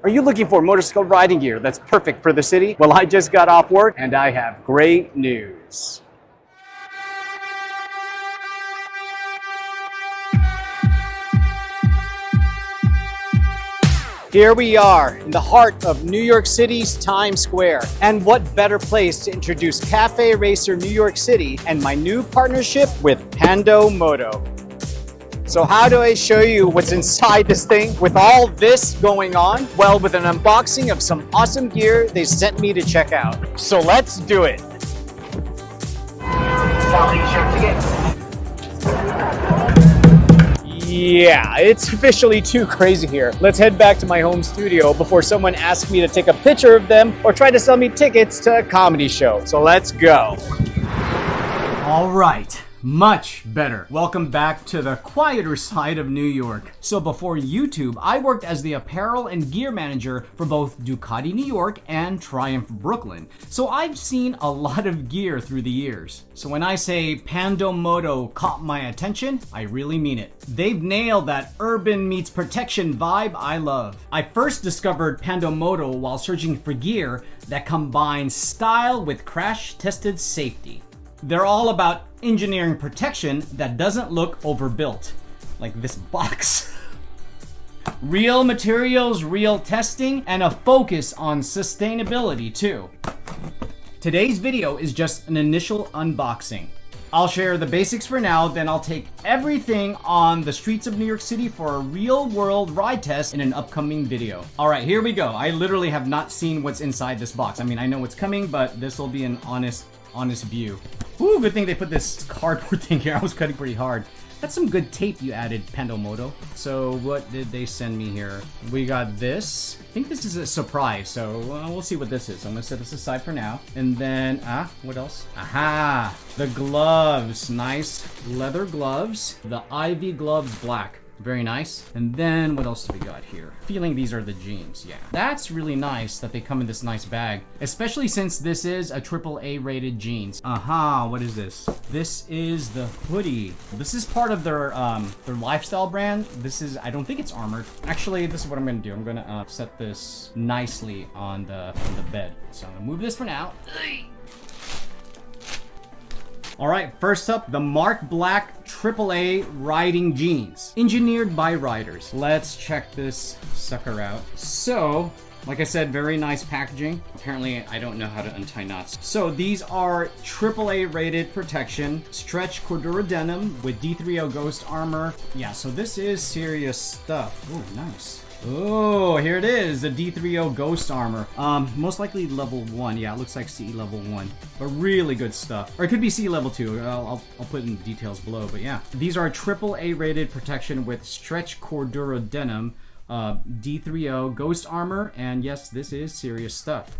Are you looking for motorcycle riding gear that's perfect for the city? Well, I just got off work and I have great news. Here we are in the heart of New York City's Times Square. And what better place to introduce Cafe Racer New York City and my new partnership with Pando Moto. So how do I show you what's inside this thing with all this going on? Well, with an unboxing of some awesome gear they sent me to check out. So let's do it. Yeah, it's officially too crazy here. Let's head back to my home studio before someone asks me to take a picture of them or try to sell me tickets to a comedy show. So let's go. All right. Much better. Welcome back to the quieter side of New York. So before YouTube, I worked as the apparel and gear manager for both Ducati New York and Triumph Brooklyn. So I've seen a lot of gear through the years. So when I say Pando Moto caught my attention, I really mean it. They've nailed that urban meets protection vibe I love. I first discovered Pando Moto while searching for gear that combines style with crash-tested safety. They're all about engineering protection that doesn't look overbuilt, like this box. Real materials, real testing, and a focus on sustainability too. Today's video is just an initial unboxing. I'll share the basics for now, then I'll take everything on the streets of New York City for a real-world ride test in an upcoming video. All right, here we go. I literally have not seen what's inside this box. I mean, I know what's coming, but this will be an honest view. Ooh, good thing they put this cardboard thing here. I was cutting pretty hard. That's some good tape you added, Pando Moto. So what did they send me here? We got this. I think this is a surprise, so we'll see what this is. I'm gonna set this aside for now. And then, what else? Aha! The gloves. Nice leather gloves. The Ivy gloves black. Very nice. And then what else do we got here? Feeling these are the jeans. Yeah, that's really nice that they come in this nice bag, especially since this is a AAA rated jeans. Aha, what is this? This is the hoodie. This is part of their lifestyle brand. This is, I don't think it's armored. Actually, this is what I'm gonna do. I'm gonna set this nicely on the bed. So I'm gonna move this for now. All right, first up, the Mark Black AAA riding jeans, engineered by riders. Let's check this sucker out. So, like I said, very nice packaging. Apparently, I don't know how to untie knots. So these are AAA rated protection, stretch Cordura denim with D3O Ghost armor. Yeah, so this is serious stuff. Oh, nice. Oh, here it is, the D3O Ghost armor. Most likely level 1. Yeah, it looks like CE level 1. But really good stuff. Or it could be CE level 2. I'll put in the details below, but yeah. These are AAA rated protection with stretch Cordura denim, D3O Ghost armor, and yes, this is serious stuff.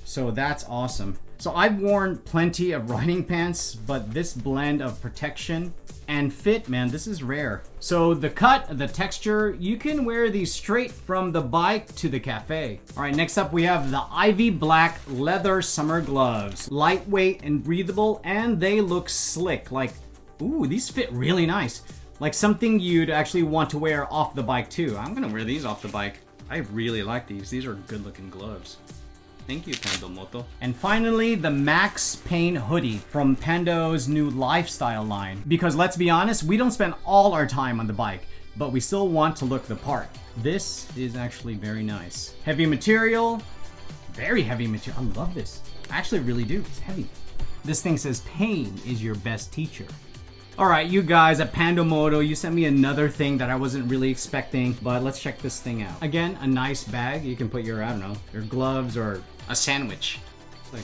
So that's awesome. So I've worn plenty of riding pants, but this blend of protection and fit, man, this is rare. So the cut, the texture, you can wear these straight from the bike to the cafe. All right, next up we have the Ivy Black leather summer gloves. Lightweight and breathable, and they look slick. Like, ooh, these fit really nice. Like something you'd actually want to wear off the bike too. I'm gonna wear these off the bike. I really like these. These are good looking gloves. Thank you, Pando Moto. And finally, the Max PAIN Hoodie from Pando's new lifestyle line. Because let's be honest, we don't spend all our time on the bike, but we still want to look the part. This is actually very nice. Heavy material, very heavy material. I love this. I actually really do, it's heavy. This thing says pain is your best teacher. All right, you guys at Pando Moto, you sent me another thing that I wasn't really expecting, but let's check this thing out. Again, a nice bag. You can put your, I don't know, your gloves or a sandwich. Like,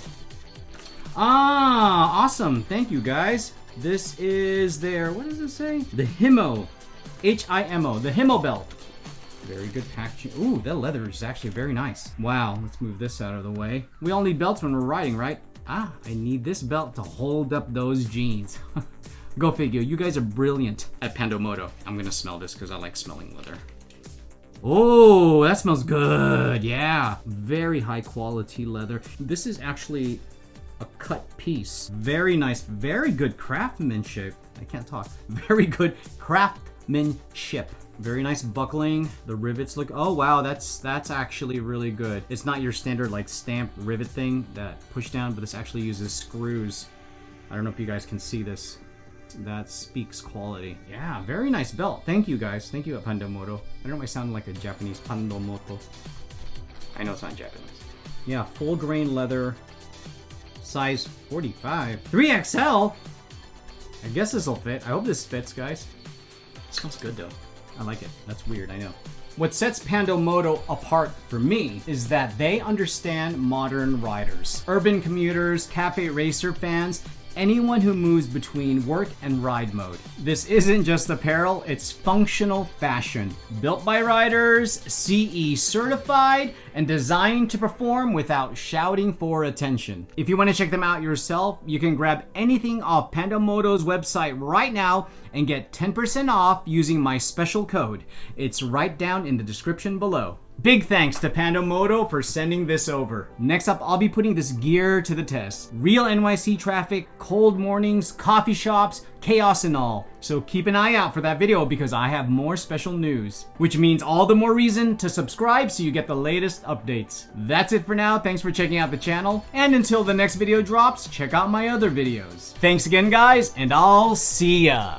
awesome. Thank you, guys. This is their, what does it say? The Himo, H-I-M-O, the Himo belt. Very good packaging. Ooh, that leather is actually very nice. Wow, let's move this out of the way. We all need belts when we're riding, right? I need this belt to hold up those jeans. Go figure, you guys are brilliant at Pando Moto. I'm gonna smell this because I like smelling leather. Oh, that smells good, yeah. Very high quality leather. This is actually a cut piece. Very nice, very good craftsmanship. I can't talk. Very good craftsmanship. Very nice buckling. The rivets look, oh wow, that's actually really good. It's not your standard like stamped rivet thing that push down, but this actually uses screws. I don't know if you guys can see this. That speaks quality. Yeah, very nice belt. Thank you guys. Thank you at Pando Moto. I don't know if I sound like a Japanese Pando Moto. I know it's not Japanese. Yeah, full grain leather. Size 45. 3XL? I guess this will fit. I hope this fits, guys. It smells good though. I like it. That's weird, I know. What sets Pando Moto apart for me is that they understand modern riders. Urban commuters, cafe racer fans, anyone who moves between work and ride mode. This isn't just apparel, it's functional fashion. Built by riders, CE certified, and designed to perform without shouting for attention. If you want to check them out yourself, you can grab anything off Pando Moto's website right now and get 10% off using my special code. It's right down in the description below. Big thanks to Pando Moto for sending this over. Next up, I'll be putting this gear to the test. Real NYC traffic, cold mornings, coffee shops, chaos and all. So keep an eye out for that video because I have more special news. Which means all the more reason to subscribe so you get the latest updates. That's it for now. Thanks for checking out the channel. And until the next video drops, check out my other videos. Thanks again, guys, and I'll see ya.